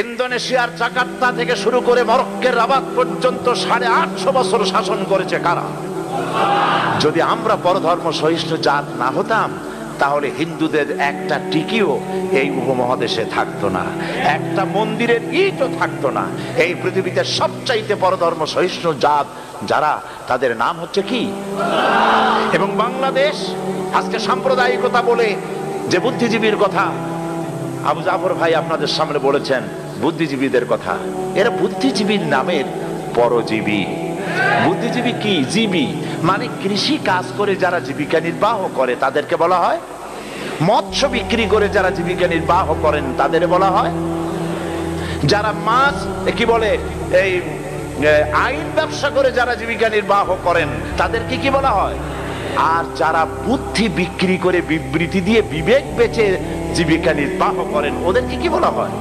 ইন্দোনেশিয়ার জাকার্তা থেকে শুরু করে মরক্কোর রাবাত পর্যন্ত 850 বছর শাসন করেছে কারা? যদি আমরা পরধর্ম সহিষ্ণু জাত না হতাম, তাহলে হিন্দুদের একটা টিকিও এই উপমহাদেশে থাকতো না, একটা মন্দিরের ইটও থাকতো না। এই পৃথিবীতে সবচাইতে পরধর্ম সহিষ্ণু জাত যারা, তাদের নাম হচ্ছে কি? এবং বাংলাদেশ আজকে সাম্প্রদায়িকতা বলে যে বুদ্ধিজীবীর কথা আবু জাফর ভাই আপনাদের সামনে বলেছেন, বুদ্ধিজীবীদের কথা, এরা বুদ্ধিজীবীর নামের পরজীবী। বুদ্ধিজীবী কি? জীবী, মানে কৃষি কাজ করে যারা জীবিকা নির্বাহ করে তাদেরকে বলা হয়, মৎস্য বিক্রি করে যারা জীবিকা নির্বাহ করেন তাদের বলা হয়, যারা মাছ কি বলে এই আইন ব্যবসা করে যারা জীবিকা নির্বাহ করেন তাদেরকে কি বলা হয়? আর যারা বুদ্ধি বিক্রি করে বিবৃতি দিয়ে বিবেক বেচে জীবিকা নির্বাহ করেন ওদেরকে কি বলা হয়?